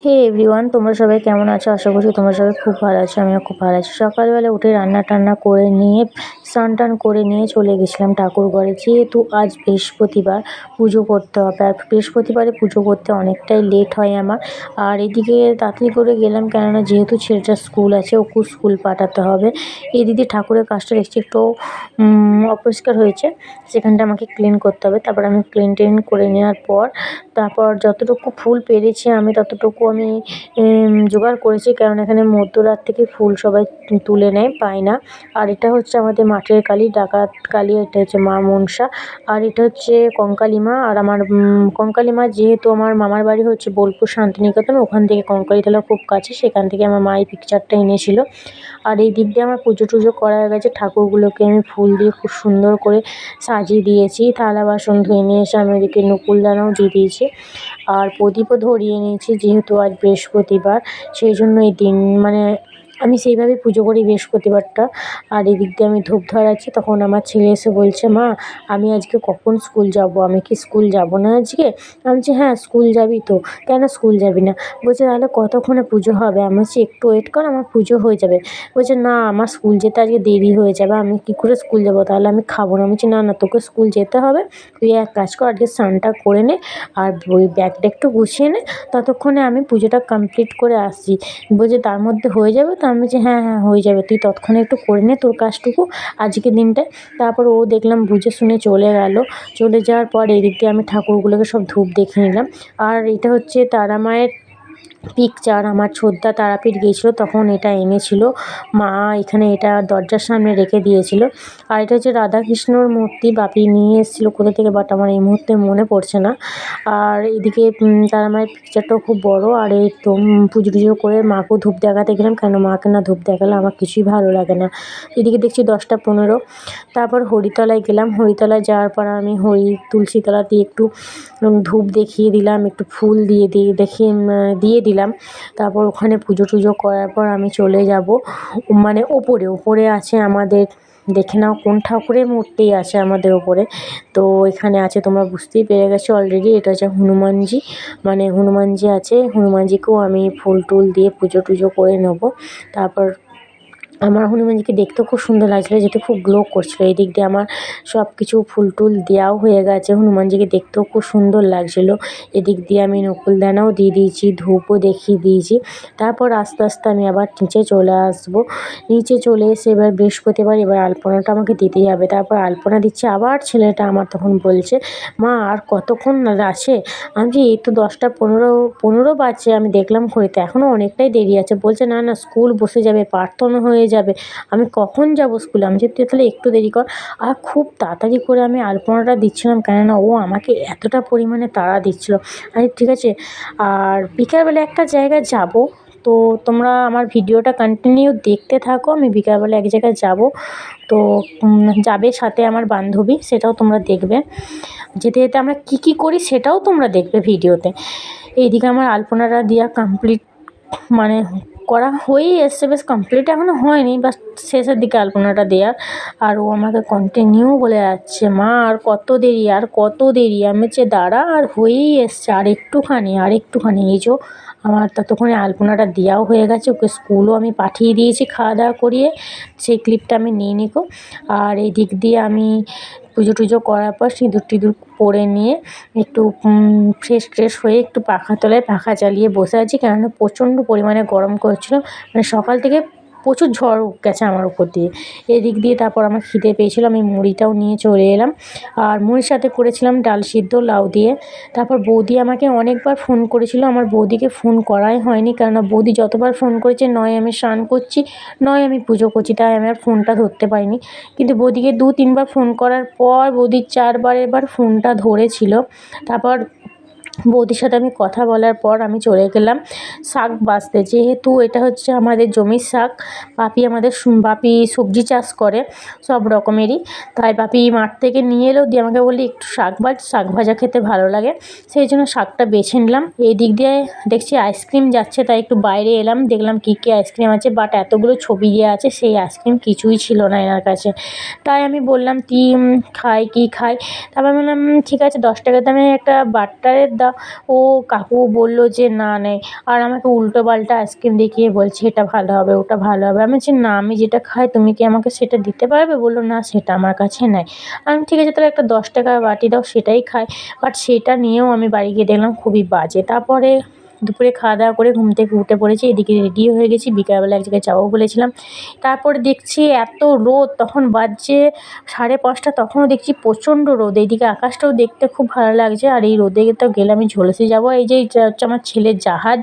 হে everyone, তোমরা সবাই কেমন আছো? আশা করছি তোমরা সবাই খুব ভালো আছো। আমিও খুব ভালো আছি। সকালবেলা উঠে রান্না টান্না করে নিয়ে স্নান টান করে নিয়ে চলে গেছিলাম ঠাকুর ঘরে, যেহেতু আজ বৃহস্পতিবার পুজো করতে হবে। আর বৃহস্পতিবারে পুজো করতে অনেকটাই লেট হয় আমার। আর এদিকে তাড়াতাড়ি করে গেলাম, কেননা যেহেতু ছেলেটার স্কুল আছে, ওকে স্কুল পাঠাতে হবে। এদিকে ঠাকুরের কাজটা দেখছি একটু অপরিষ্কার হয়েছে, সেখানটা আমাকে ক্লিন করতে হবে। তারপর আমি ক্লিন টিন করে নেওয়ার পর তারপর যতটুকু ফুল পেরেছি আমি ততটুকু আমি জোগাড় করেছি, কারণ এখানে মধ্যরাত থেকে ফুল সবাই তুলে নেয়, পায় না। আর এটা হচ্ছে আমাদের মাঠের কালী, ডাকাত কালী। এটা হচ্ছে মা মনসা। আর এটা হচ্ছে কঙ্কালী মা। আর আমার কঙ্কালী মা, যেহেতু আমার মামার বাড়ি হচ্ছে বোলপুর শান্তিনিকেতন, ওখান থেকে কঙ্কালীতলা খুব কাছে, সেখান থেকে আমার মা এই পিকচারটা এনেছিল। আর এই দিক দিয়ে আমার পুজো টুজো করা হয়ে গেছে। ঠাকুরগুলোকে আমি ফুল দিয়ে খুব সুন্দর করে সাজিয়ে দিয়েছি। থালা বাসন ধুয়ে নিয়ে এসে আমি ওদিকে নকুলদানাও দিয়ে দিয়েছি। আর প্রদীপও ধরিয়ে নিয়েছি, যেহেতু আজ বৃহস্পতিবার, সেই জন্য এই দিন মানে আমি সেইভাবে পুজো করি বৃহস্পতিবারটা। আর এদিক দিয়ে আমি ধূপ ধরাচ্ছি, তখন আমার ছেলে এসে বলছে, মা আমি আজকে কখন স্কুল যাব? আমি কি স্কুল যাব না আজকে? আমি বলছি, হ্যাঁ স্কুল যাবি তো, কেন স্কুল যাবি না? বলছে, তাহলে কতক্ষণে পুজো হবে? আমি বলছি, একটু ওয়েট কর, আমার পুজো হয়ে যাবে। বলছে, না আমার স্কুল যেতে আজকে দেরি হয়ে যাবে, আমি কী করে স্কুল যাব? তাহলে আমি খাবো না। আমি বলছি, না না, তোকে স্কুল যেতে হবে। তুই এক কাজ কর, আজকে স্নানটা করে নে আর ওই ব্যাগটা একটু গুছিয়ে নে, ততক্ষণে আমি পুজোটা কমপ্লিট করে আসছি। বলছে, তার মধ্যে হয়ে যাবে তো? আমি বলছি, হ্যাঁ হ্যাঁ হয়ে যাবে, তুই ততক্ষণে একটু করে নে তোর কাজটুকু আজকের দিনটায়। তারপর ও দেখলাম বুঝে শুনে চলে গেল। চলে যাওয়ার পর এদিক দিয়ে আমি ঠাকুরগুলোকে সব ধূপ দেখে নিলাম। আর এটা হচ্ছে তারা মায়ের পিকচার। আমার ছোটদা তারাপীঠ গিয়েছিল, তখন এটা এনেছিল মা, এখানে এটা দরজার সামনে রেখে দিয়েছিল। আর এটা হচ্ছে রাধাকৃষ্ণর মূর্তি, বাপি নিয়ে এসেছিলো কোথা থেকে, বাট আমার এই মুহূর্তে মনে পড়ছে না। আর এদিকে তারা মায়ের পিকচারটাও খুব বড়। আর এই তো পুজো টুজো করে মাকেও ধূপ দেখাতে গেলাম, কেন মাকে না ধূপ দেখালে আমার কিছুই ভালো লাগে না। এদিকে দেখছি 10টা 15। তারপর হরিতলায় গেলাম। হরিতলায় যাওয়ার পর আমি তুলসীতলাতে একটু ধূপ দেখিয়ে দিলাম, একটু ফুল দিয়ে দিলাম। তারপর ওখানে পুজো টুজো করার পর আমি চলে যাব মানে ওপরে আছে আমাদের, দেখে নাও কোন ঠাকুরের মূর্তি আছে আমাদের ওপরে। তো এখানে আছে, তোমরা বুঝতেই পেরে গেছো অলরেডি, এটা হচ্ছে হনুমানজি। মানে হনুমানজি আছে, হনুমানজিকেও আমি ফুল টুল দিয়ে পুজো টুজো করে নেবো। তারপর আমার হনুমানজিকে দেখতেও খুব সুন্দর লাগছিলো, যেহেতু খুব গ্লো করছিলো। এই দিক দিয়ে আমার সব কিছু ফুল টুল দেওয়াও হয়ে গেছে, হনুমানজিকে দেখতেও খুব সুন্দর লাগছিলো। এদিক দিয়ে আমি নকুলদানাও দিয়ে দিয়েছি, ধূপও দেখিয়ে দিয়েছি। তারপর আস্তে আস্তে আমি আবার নিচে চলে আসবো। নিচে চলে এসে এবার বৃহস্পতিবার, এবার আলপনাটা আমাকে দিতেই হবে। তারপর আলপনা দিচ্ছে, আবার ছেলেটা আমার তখন বলছে, মা আর কতক্ষণ আছে? আমি বলছি, এই তো 10টা 15 বাজছে, আমি দেখলাম ঘড়িতে, এখনও অনেকটাই দেরি আছে। বলছে, না না স্কুল বসে যাবে, প্রার্থনা হয়ে যাবে, আমি কখন যাব স্কুলে? আমি বলছি, তুই তাহলে একটু দেরি কর। আর খুব তাড়াতাড়ি করে আমি আলপনাটা দিচ্ছিলাম, কেননা ও আমাকে এতটা পরিমাণে তাড়া দিচ্ছিলো। আমি ঠিক আছে। আর বিকালবেলা একটা জায়গায় যাব, তো তোমরা আমার ভিডিওটা কন্টিনিউ দেখতে থাকো। আমি বিকালবেলা এক জায়গায় যাব, তো যাবে সাথে আমার বান্ধবী, সেটাও তোমরা দেখবে। যেতে যেতে আমরা কী করি সেটাও তোমরা দেখবে ভিডিওতে। এইদিকে আমার আলপনাটা দেওয়া কমপ্লিট, মানে করা হয়েই এসছে, বেশ কমপ্লিট এখনও হয়নি, বাস শেষের দিকে আলপনাটা দেওয়ার। আর ও আমাকে কন্টিনিউ বলে যাচ্ছে, মা আর কত দেরি, আর কত দেরি? আমি বলছি, দাঁড়া, আর হয়েই এসছে, আর একটুখানি। এই যে আমার ততক্ষণে আলপনাটা দেওয়াও হয়ে গেছে, ওকে স্কুলও আমি পাঠিয়ে দিয়েছি খাওয়া দাওয়া করিয়ে, সেই ক্লিপটা আমি নিয়ে নিকো। আর এই দিক দিয়ে আমি পুজো টুজো করার পর সিঁদুর টিঁদুর পরে নিয়ে একটু ফ্রেশ ট্রেশ হয়ে একটু পাখার তলায় পাখা চালিয়ে বসে আছি, কেননা প্রচণ্ড পরিমাণে গরম করছিল। মানে সকাল থেকে প্রচুর ঝড় গেছে আমার উপর দিয়ে। এদিক দিয়ে তারপর আমার খিদে পেয়েছিল, আমি মুড়িটাও নিয়ে চলে এলাম। আর মুড়ির সাথে করেছিলাম ডাল সিদ্ধ লাউ দিয়ে। তারপর বৌদি আমাকে অনেকবার ফোন করেছিল, আমার বৌদিকে ফোন করাই হয়নি, কেননা বৌদি যতবার ফোন করেছে, নয় আমি স্নান করছি, নয় আমি পুজো করছি, তাই আমি আর ফোনটা ধরতে পারিনি। কিন্তু বৌদিকে 2-3বার ফোন করার পর বৌদি 4বার ফোনটা ধরেছিল। তারপর বৌদির সাথে আমি কথা বলার পর আমি চলে গেলাম শাক বাছতে, যেহেতু এটা হচ্ছে আমাদের জমির শাক। বাপি সবজি চাষ করে সব রকমেরই, তাই বাপি মাঠ থেকে নিয়ে এলো, দিয়ে আমাকে বললি একটু শাক ভাজা খেতে ভালো লাগে, সেই জন্য শাকটা বেছে নিলাম। এই দিক দিয়ে দেখছি আইসক্রিম যাচ্ছে, তাই একটু বাইরে এলাম, দেখলাম কী কী আইসক্রিম আছে, বাট এতগুলো ছবি দেওয়া আছে, সেই আইসক্রিম কিছুই ছিল না এনার কাছে। তাই আমি বললাম, কি খাই? তারপর বললাম, ঠিক আছে 10 টাকা দামে একটা বাটারের দাও, ও কাকু বলল যে না নেই, আর আমাকে উল্টোপাল্টা আইসক্রিম দেখিয়ে বলছে এটা ভালো হবে ওটা ভালো হবে। আমি বলছি না আমি যেটা খাই তুমি কি আমাকে সেটা দিতে পারবে? বলল না সেটা আমার কাছে নাই। আমি ঠিক আছে তাহলে একটা 10 টাকার বাটি দাও সেটাই খাই। বাট সেটা নিয়েও আমি বাড়ি গিয়ে দেখলাম খুবই বাজে। তারপরে দুপুরে খাওয়া দাওয়া করে ঘুম থেকে উঠে পড়েছি, এদিকে রেডিও হয়ে গেছি, বিকালবেলা এক জায়গায় যাবো বলেছিলাম। তারপরে দেখছি এত রোদ, তখন বাজছে 5:30, তখনও দেখছি প্রচণ্ড রোদ। এইদিকে আকাশটাও দেখতে খুব ভালো লাগছে, আর এই রোদে তো গেলে আমি ঝলসে যাবো। এই যে এইটা হচ্ছে আমার ছেলের জাহাজ,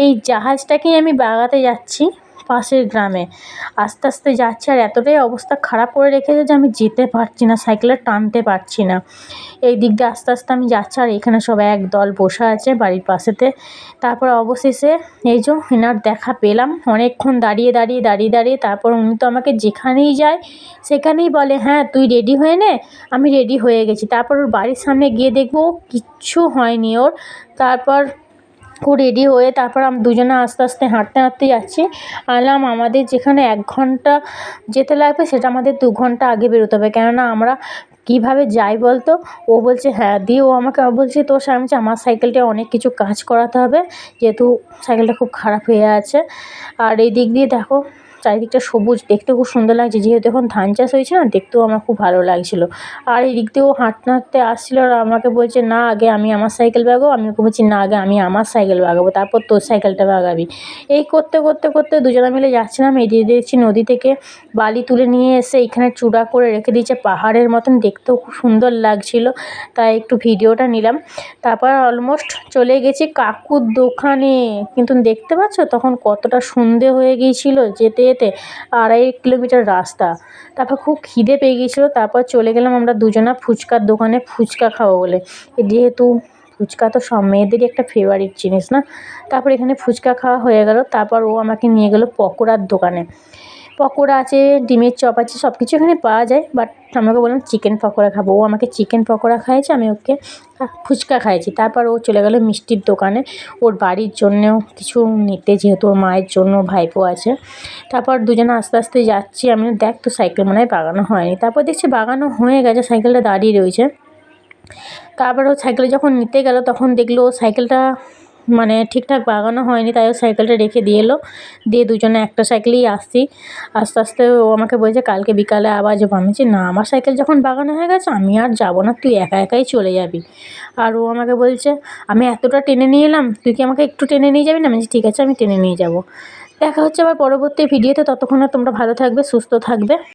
এই জাহাজটাকেই আমি বাগাতে যাচ্ছি পাশের গ্রামে। আস্তে আস্তে যাচ্ছি, আর এতটাই অবস্থা খারাপ করে রেখেছে যে আমি যেতে পারছি না, সাইকেলটা টানতে পারছি না। এই দিক দিয়ে আস্তে আস্তে আমি যাচ্ছি, আর এখানে সব একদল বসে আছে বাড়ির পাশেতে। তারপর অবশেষে এই যে এনার দেখা পেলাম, অনেকক্ষণ দাঁড়িয়ে দাঁড়িয়ে দাঁড়িয়ে দাঁড়িয়ে। তারপর উনি তো আমাকে যেখানেই যায় সেখানেই বলে হ্যাঁ তুই রেডি হয়ে নে। আমি রেডি হয়ে গেছি। তারপর ওর বাড়ির সামনে গিয়ে দেখবো কিচ্ছু হয়নি ওর। তারপর ও রেডি হয়ে তারপর দুজনে আস্তে আস্তে হাঁটতে হাঁটতে যাচ্ছি। আলাম আমাদের যেখানে 1 ঘন্টা যেতে লাগবে সেটা আমাদের 2 ঘন্টা আগে বেরোতে হবে, কেননা আমরা কীভাবে যাই বলতো? ও বলছে হ্যাঁ, দিয়ে ও আমাকে বলছে তোর আমি বলছি আমার সাইকেলটায় অনেক কিছু কাজ করাতে হবে, যেহেতু সাইকেলটা খুব খারাপ হয়ে আছে। আর এই দিক দিয়ে দেখো চারিদিকটা সবুজ, দেখতে খুব সুন্দর লাগছে, যেহেতু এখন ধান চাষ হয়েছে না, দেখতেও আমার খুব ভালো লাগছিলো। আর এই দিক দিয়েও হাঁটতে হাঁটতে আসছিলো, আর আমাকে বলছে না আগে আমি আমার সাইকেল বাগাবো। আমি ওকে বলছি না আগে আমি আমার সাইকেল বাগাবো, তারপর তোর সাইকেলটা বাগাবি। এই করতে করতে করতে দুজনে মিলে যাচ্ছিলাম। এদিকে দেখছি নদী থেকে বালি তুলে নিয়ে এসে এখানে চূড়া করে রেখে দিয়েছে পাহাড়ের মতন, দেখতেও খুব সুন্দর লাগছিলো, তাই একটু ভিডিওটা নিলাম। তারপর অলমোস্ট চলে গেছি কাকুর দোকানে, কিন্তু দেখতে পাচ্ছ তখন কতটা সন্ধে হয়ে গিয়েছিলো, যেতে যেতে 2.5 কিলোমিটার রাস্তা। তারপর খুব খিদে পেয়ে গিয়েছিলো, তারপর চলে গেলাম আমরা দুজনা ফুচকার দোকানে ফুচকা খাবো বলে, যেহেতু ফুচকা তো সব মেয়েদেরই একটা ফেভারিট জিনিস না। তারপর এখানে ফুচকা খাওয়া হয়ে গেল। তারপর ও আমাকে নিয়ে গেল পকোড়ার দোকানে। পকোড়া আছে, ডিমের চপ আছে, সব কিছু এখানে পাওয়া যায়, বাট আমাকে বললাম চিকেন পকোড়া খাবো। ও আমাকে চিকেন পকোড়া খাইয়েছে, আমি ওকে ফুচকা খাইয়েছি। তারপর ও চলে গেল মিষ্টির দোকানে ওর বাড়ির জন্যেও কিছু নিতে, যেহেতু ওর মায়ের জন্য ভাইপো আছে। তারপর দুজনে আস্তে আস্তে যাচ্ছি। আমি দেখ তো সাইকেল মনে হয় বাগানো হয়নি। তারপর দেখছি বাগানো হয়ে গেছে, সাইকেলটা দাঁড়িয়ে রয়েছে। তারপর ও সাইকেলে যখন নিতে গেল তখন দেখলো সাইকেলটা মানে ঠিকঠাক বাগানো হয়নি, তাই ও সাইকেলটা রেখে দিয়ে এলো। দিয়ে দুজনে একটা সাইকেলেই আসছি। আস্তে আস্তে ও আমাকে বলছে কালকে বিকালে আবার যাবো। আমি বলছি না আমার সাইকেল যখন বাগানো হয়ে গেছে আমি আর যাবো না, তুই একা একাই চলে যাবি। আর ও আমাকে বলছে আমি এতটা টেনে নিয়ে এলাম, তুই কি আমাকে একটু টেনে নিয়ে যাবি না? আমি বলছি ঠিক আছে আমি টেনে নিয়ে যাবো। দেখা হচ্ছে আবার পরবর্তী ভিডিওতে, ততক্ষণে তোমরা ভালো থাকবে সুস্থ থাকবে।